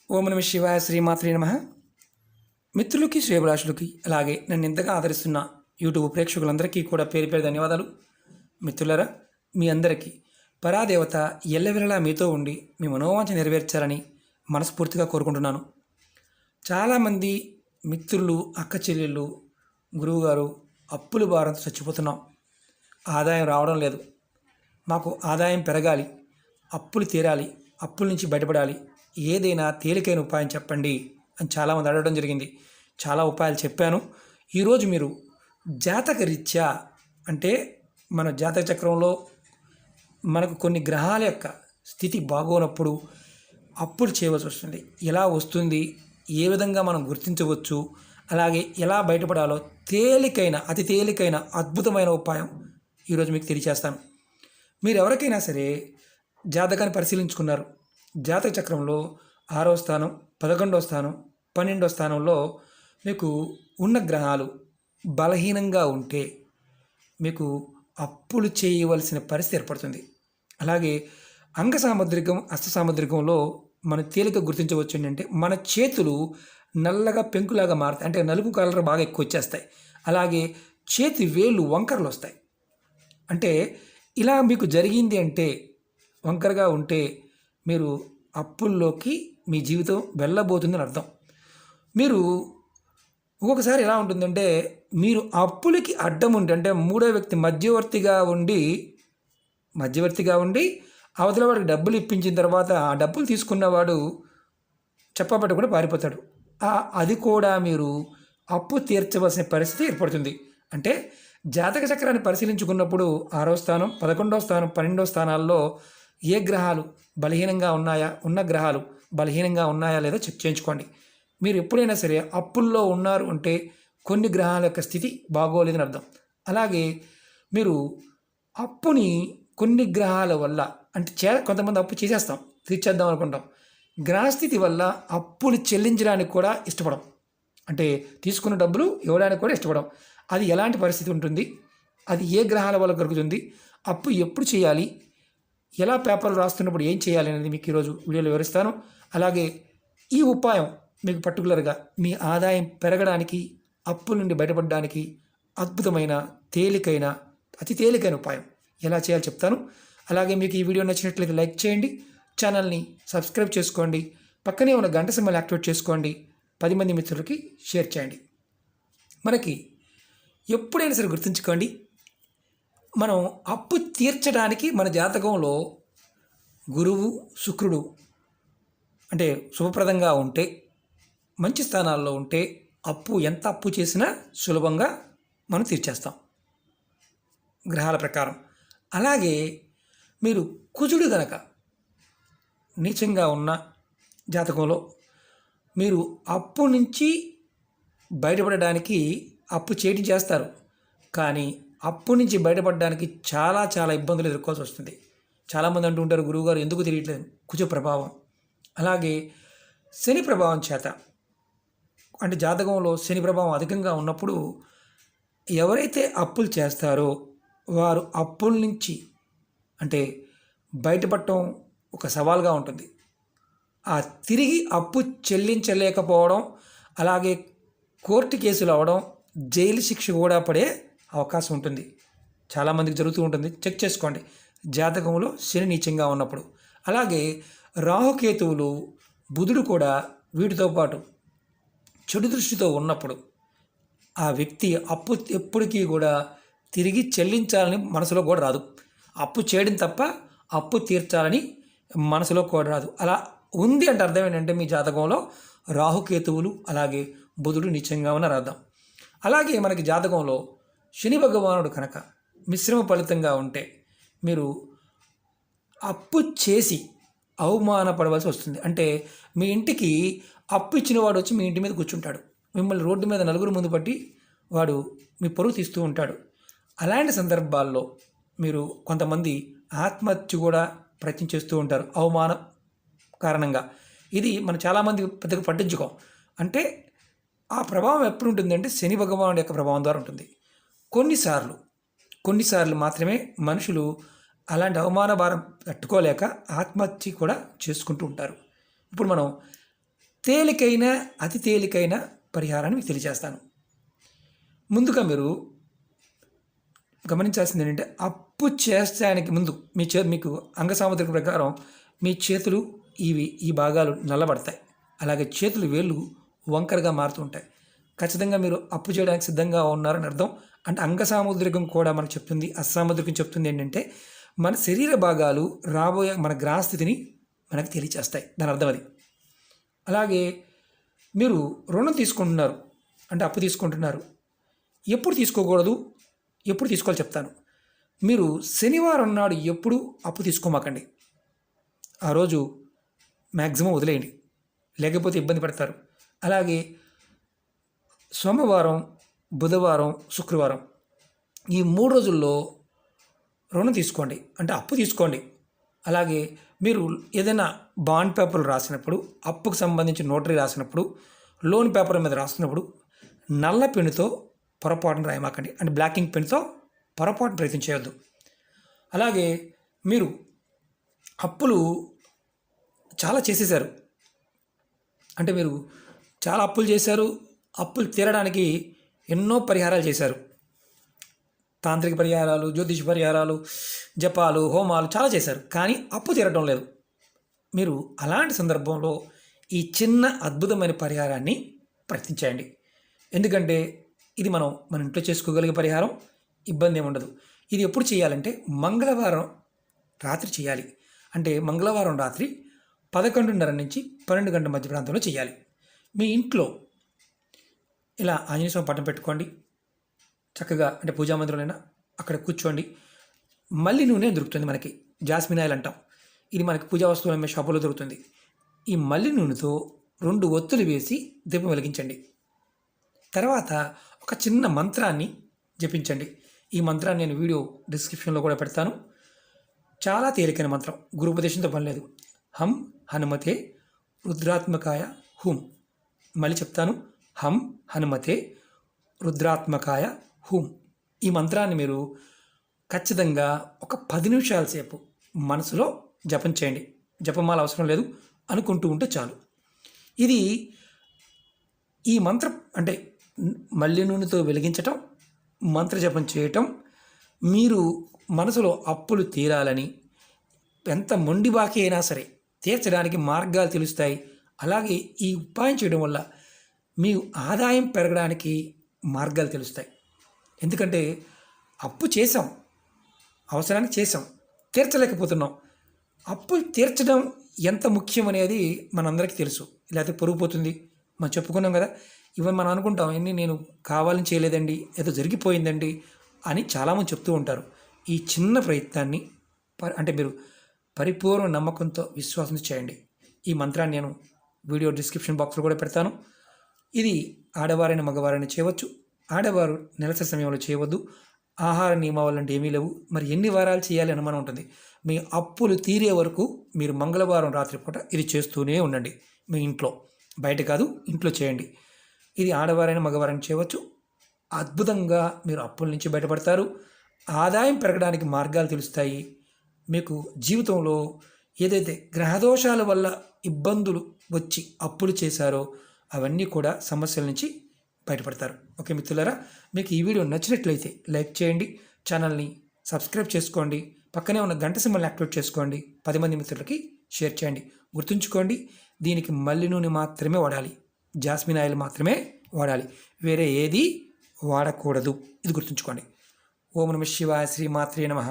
ఓం నమ శివాయ శ్రీమాత్రే నమ. మిత్రులకి శ్రేయభిలాషులకి అలాగే నన్ను ఇంతగా ఆదరిస్తున్న యూట్యూబ్ ప్రేక్షకులందరికీ కూడా పేరు పేరు ధన్యవాదాలు. మిత్రులరా, మీ అందరికీ పరాదేవత ఎల్లవెల్లలా మీతో ఉండి మీ మనోవాంఛ నెరవేర్చాలని మనస్ఫూర్తిగా కోరుకుంటున్నాను. చాలామంది మిత్రులు, అక్క చెల్లెళ్ళు, గురువుగారు అప్పుల భారంతో చచ్చిపోతున్నాం, ఆదాయం రావడం లేదు, మాకు ఆదాయం పెరగాలి, అప్పులు తీరాలి, అప్పుల నుంచి బయటపడాలి, ఏదైనా తేలికైన ఉపాయం చెప్పండి అని చాలామంది అడగడం జరిగింది. చాలా ఉపాయాలు చెప్పాను. ఈరోజు మీరు జాతక రీత్యా, అంటే మన జాతక చక్రంలో మనకు కొన్ని గ్రహాల యొక్క స్థితి బాగోనప్పుడు అప్పులు చేయవలసి వస్తుంది. ఎలా వస్తుంది, ఏ విధంగా మనం గుర్తించవచ్చు, అలాగే ఎలా బయటపడాలో తేలికైన, అతి తేలికైన అద్భుతమైన ఉపాయం ఈరోజు మీకు తెలియచేస్తాను. మీరు ఎవరికైనా సరే జాతకాన్ని పరిశీలించుకున్నారు, జాతక చక్రంలో 6వ స్థానం, 11వ స్థానం, 12వ స్థానంలో మీకు ఉన్న గ్రహాలు బలహీనంగా ఉంటే మీకు అప్పులు చేయవలసిన పరిస్థితి ఏర్పడుతుంది. అలాగే అంగ సాముద్రికం, హస్త సాముద్రికంలో మనం తేలిక గుర్తించవచ్చు ఏంటంటే మన చేతులు నల్లగా పెంకులాగా మారుతాయి, అంటే నలుపు కలర్ బాగా ఎక్కువ వచ్చేస్తాయి. అలాగే చేతి వేళ్ళు వంకరలు వస్తాయి. అంటే ఇలా మీకు జరిగింది అంటే, వంకరగా ఉంటే మీరు అప్పుల్లోకి మీ జీవితం వెళ్ళబోతుందని అర్థం. మీరు ఒక్కొక్కసారి ఎలా ఉంటుందంటే, మీరు అప్పులకి అడ్డం ఉండి, అంటే మూడో వ్యక్తి మధ్యవర్తిగా ఉండి అవతల వాడికి డబ్బులు ఇప్పించిన తర్వాత ఆ డబ్బులు తీసుకున్నవాడు చెప్పబట్టకుండా పారిపోతాడు. అది కూడా మీరు అప్పు తీర్చవలసిన పరిస్థితి ఏర్పడుతుంది. అంటే జాతక చక్రాన్ని పరిశీలించుకున్నప్పుడు 6వ స్థానం, 11వ స్థానం, 12వ స్థానాల్లో ఏ గ్రహాలు బలహీనంగా ఉన్నాయా, ఉన్న గ్రహాలు బలహీనంగా ఉన్నాయా లేదో చెక్ చేయించుకోండి. మీరు ఎప్పుడైనా సరే అప్పుల్లో ఉన్నారు అంటే కొన్ని గ్రహాల యొక్క స్థితి బాగోలేదని అర్థం. అలాగే మీరు అప్పుని కొన్ని గ్రహాల వల్ల, అంటే కొంతమంది అప్పు చేసేస్తాం, తీర్చేద్దాం అనుకుంటాం, గ్రహస్థితి వల్ల అప్పులు చెల్లించడానికి కూడా ఇష్టపడం, అంటే తీసుకున్న డబ్బులు ఇవ్వడానికి కూడా ఇష్టపడం. అది ఎలాంటి పరిస్థితి ఉంటుంది, అది ఏ గ్రహాల వల్ల కలుగుతుంది, అప్పు ఎప్పుడు చేయాలి, ఎలా పేపర్లు రాస్తున్నప్పుడు ఏం చేయాలి అనేది మీకు ఈరోజు వీడియోలో వివరిస్తాను. అలాగే ఈ ఉపాయం మీకు పర్టికులర్గా మీ ఆదాయం పెరగడానికి, అప్పుల నుండి బయటపడడానికి అద్భుతమైన, తేలికైన, అతి తేలికైన ఉపాయం ఎలా చేయాలో చెప్తాను. అలాగే మీకు ఈ వీడియో నచ్చినట్లయితే లైక్ చేయండి, ఛానల్ని సబ్స్క్రైబ్ చేసుకోండి, పక్కనే ఉన్న గంట సింబల్ యాక్టివేట్ చేసుకోండి, 10 మంది మిత్రులకి షేర్ చేయండి. మనకి ఎప్పుడైనా సరే గుర్తుంచుకోండి, మనం అప్పు తీర్చడానికి మన జాతకంలో గురువు, శుక్రుడు అంటే శుభప్రదంగా ఉంటే, మంచి స్థానాల్లో ఉంటే ఎంత అప్పు చేసినా సులభంగా మనం తీర్చేస్తాం గ్రహాల ప్రకారం. అలాగే మీరు కుజుడు కనుక నీచంగా ఉన్న జాతకంలో మీరు అప్పు నుంచి బయటపడడానికి అప్పు చేయడం చేస్తారు, కానీ అప్పు నుంచి బయటపడడానికి చాలా చాలా ఇబ్బందులు ఎదుర్కోవాల్సి వస్తుంది. చాలామంది అంటూ ఉంటారు, గురువుగారు ఎందుకు తెలియట్లేదు, కుజ ప్రభావం. అలాగే శని ప్రభావం చేత, అంటే జాతకంలో శని ప్రభావం అధికంగా ఉన్నప్పుడు ఎవరైతే అప్పులు చేస్తారో వారు అప్పుల నుంచి అంటే బయటపడటం ఒక సవాల్గా ఉంటుంది. ఆ తిరిగి అప్పు చెల్లించలేకపోవడం, అలాగే కోర్టు కేసులు అవ్వడం, జైలు శిక్ష కూడా పడే అవకాశం ఉంటుంది. చాలామందికి జరుగుతూ ఉంటుంది, చెక్ చేసుకోండి జాతకంలో శని నీచంగా ఉన్నప్పుడు. అలాగే రాహుకేతువులు, బుధుడు కూడా వీటితో పాటు చెడు దృష్టితో ఉన్నప్పుడు ఆ వ్యక్తి అప్పు ఎప్పటికీ కూడా తిరిగి చెల్లించాలని మనసులో కూడా రాదు. అప్పు చేయడం తప్ప అప్పు తీర్చాలని మనసులో కూడా రాదు. అలా ఉంది అంటే అర్థం ఏంటంటే మీ జాతకంలో రాహుకేతువులు, అలాగే బుధుడు నీచంగా ఉన్న అర్థం. అలాగే మనకి జాతకంలో శని భగవానుడు కనుక మిశ్రమ ఫలితంగా ఉంటే మీరు అప్పు చేసి అవమానపడవలసి వస్తుంది. అంటే మీ ఇంటికి అప్పు ఇచ్చిన వాడు వచ్చి మీ ఇంటి మీద కూర్చుంటాడు, మిమ్మల్ని రోడ్డు మీద నలుగురు ముందు పట్టి వాడు మీ పరువు తీస్తూ ఉంటాడు. అలాంటి సందర్భాల్లో మీరు కొంతమంది ఆత్మహత్య కూడా ప్రయత్నం చేస్తూ ఉంటారు అవమానం కారణంగా. ఇది మనం చాలామంది పెద్దగా పట్టించుకోం. అంటే ఆ ప్రభావం ఎప్పుడు ఉంటుంది అంటే శని భగవానుడి యొక్క ప్రభావం ద్వారా ఉంటుంది. కొన్నిసార్లు మాత్రమే మనుషులు అలాంటి అవమాన భారం తట్టుకోలేక ఆత్మహత్య కూడా చేసుకుంటూ ఉంటారు. ఇప్పుడు మనం తేలికైన అతి తేలికైన పరిహారాన్ని మీకు తెలియజేస్తాను. ముందుగా మీరు గమనించాల్సింది ఏంటంటే, అప్పు చేర్చడానికి ముందు మీకు అంగ సాముద్రిక ప్రకారం మీ చేతులు ఈ భాగాలు నల్లబడతాయి. అలాగే చేతులు వేళ్ళు వంకరగా మారుతూ ఉంటాయి. ఖచ్చితంగా మీరు అప్పు చేయడానికి సిద్ధంగా ఉన్నారని అర్థం. అంటే అంగ సాముద్రికం కూడా మనకు చెప్తుంది, అసాముద్రికం చెప్తుంది ఏంటంటే, మన శరీర భాగాలు రాబోయే మన గ్రహస్థితిని మనకు తెలియచేస్తాయి. దాని అర్థం అది. అలాగే మీరు రుణం తీసుకుంటున్నారు, అంటే అప్పు తీసుకుంటున్నారు. ఎప్పుడు తీసుకోకూడదు, ఎప్పుడు తీసుకోవాలో చెప్తాను. మీరు శనివారం నాడు ఎప్పుడు అప్పు తీసుకోమాకండి. ఆ రోజు మ్యాక్సిమం వదిలేయండి, లేకపోతే ఇబ్బంది పడతారు. అలాగే సోమవారం, బుధవారం, శుక్రవారం ఈ 3 రోజుల్లో రుణం తీసుకోండి, అంటే అప్పు తీసుకోండి. అలాగే మీరు ఏదైనా బాండ్ పేపర్లు రాసినప్పుడు, అప్పుకు సంబంధించి నోటరీ రాసినప్పుడు, లోన్ పేపర్ మీద రాస్తున్నప్పుడు నల్ల పెన్నుతో పొరపాటును రాయమాకండి, అంటే బ్లాకింగ్ పెన్తో పొరపాటును ప్రయత్నం చేయొద్దు. అలాగే మీరు అప్పులు చాలా చేసేసారు, అంటే మీరు చాలా అప్పులు చేశారు. అప్పులు తీరడానికి ఎన్నో పరిహారాలు చేశారు. తాంత్రిక పరిహారాలు, జ్యోతిష పరిహారాలు, జపాలు, హోమాలు చాలా చేశారు, కానీ అప్పు తీరడం లేదు. మీరు అలాంటి సందర్భంలో ఈ చిన్న అద్భుతమైన పరిహారాన్ని ప్రయత్నించండి. ఎందుకంటే ఇది మన ఇంట్లో చేసుకోగలిగే పరిహారం, ఇబ్బంది ఏమి ఉండదు. ఇది ఎప్పుడు చేయాలంటే మంగళవారం రాత్రి చేయాలి. అంటే మంగళవారం రాత్రి 11:30 నుంచి 12 గంటల మధ్య ప్రాంతంలో చేయాలి. మీ ఇంట్లో ఇలా ఆంజనేయ స్వామి పటం పెట్టుకోండి. చక్కగా అంటే పూజా మందిరంలోనైనా అక్కడ కూర్చోండి. మల్లి నూనె దొరుకుతుంది మనకి, జాస్మిన్ ఆయిల్ అంటాం. ఇది మనకి పూజా వస్తువులు అమ్మే షాపులో దొరుకుతుంది. ఈ మల్లి నూనెతో 2 ఒత్తులు వేసి దీపం వెలిగించండి. తర్వాత ఒక చిన్న మంత్రాన్ని జపించండి. ఈ మంత్రాన్ని నేను వీడియో డిస్క్రిప్షన్లో కూడా పెడతాను. చాలా తేలికైన మంత్రం, గురుపదేశంతో పని లేదు. హం హనుమతే రుద్రాత్మకాయ హుం. మళ్ళీ చెప్తాను, హం హనుమతే రుద్రాత్మకాయ హుం. ఈ మంత్రాన్ని మీరు ఖచ్చితంగా ఒక 10 నిమిషాల సేపు మనసులో జపం చేయండి. జపమాల అవసరం లేదు, అనుకుంటూ ఉంటే చాలు. ఇది ఈ మంత్రం అంటే మల్లి నూనెతో వెలిగించటం, మంత్ర జపం చేయటం, మీరు మనసులో అప్పులు తీరాలని, ఎంత మొండి బాకీ అయినా సరే తీర్చడానికి మార్గాలు తెలుస్తాయి. అలాగే ఈ ఉపాయం చేయడం వల్ల మీ ఆదాయం పెరగడానికి మార్గాలు తెలుస్తాయి. ఎందుకంటే అప్పు చేసాం, అవసరానికి చేసాం, తీర్చలేకపోతున్నాం. అప్పు తీర్చడం ఎంత ముఖ్యం అనేది మనందరికీ తెలుసు. లేకపోతే పొరుగుపోతుంది. మనం చెప్పుకున్నాం కదా, ఇవన్నీ మనం అనుకుంటాం, నేను కావాలని చేయలేదండి, ఏదో జరిగిపోయిందండి అని చాలామంది చెప్తూ ఉంటారు. ఈ చిన్న ప్రయత్నాన్ని అంటే మీరు పరిపూర్ణ నమ్మకంతో, విశ్వాసంతో చేయండి. ఈ మంత్రాన్ని నేను వీడియో డిస్క్రిప్షన్ బాక్స్లో కూడా పెడతాను. ఇది ఆడవారైన మగవారైనా చేయవచ్చు. ఆడవారు నెలసరి సమయంలో చేయవద్దు. ఆహార నియమావళి అంటే ఏమీ లేవు. మరి ఎన్ని వారాలు చేయాలి అనుమానం ఉంటుంది. మీ అప్పులు తీరే వరకు మీరు మంగళవారం రాత్రిపూట ఇది చేస్తూనే ఉండండి. మీ ఇంట్లో, బయట కాదు, ఇంట్లో చేయండి. ఇది ఆడవారైన మగవారైనా చేయవచ్చు. అద్భుతంగా మీరు అప్పుల నుంచి బయటపడతారు. ఆదాయం పెరగడానికి మార్గాలు తెలుస్తాయి. మీకు జీవితంలో ఏదైతే గ్రహదోషాల వల్ల ఇబ్బందులు వచ్చి అప్పులు చేశారో అవన్నీ కూడా సమస్యల నుంచి బయటపడతారు. ఓకే మిత్రులారా, మీకు ఈ వీడియో నచ్చినట్లయితే లైక్ చేయండి, ఛానల్ని సబ్స్క్రైబ్ చేసుకోండి, పక్కనే ఉన్న గంట సింబల్ని యాక్టివేట్ చేసుకోండి, 10 మంది మిత్రులకి షేర్ చేయండి. గుర్తుంచుకోండి, దీనికి మల్లి నూనె మాత్రమే వాడాలి, జాస్మిన్ ఆయిల్ మాత్రమే వాడాలి, వేరే ఏది వాడకూడదు. ఇది గుర్తుంచుకోండి. ఓం నమః శివాయ, శ్రీమాత్రే నమః.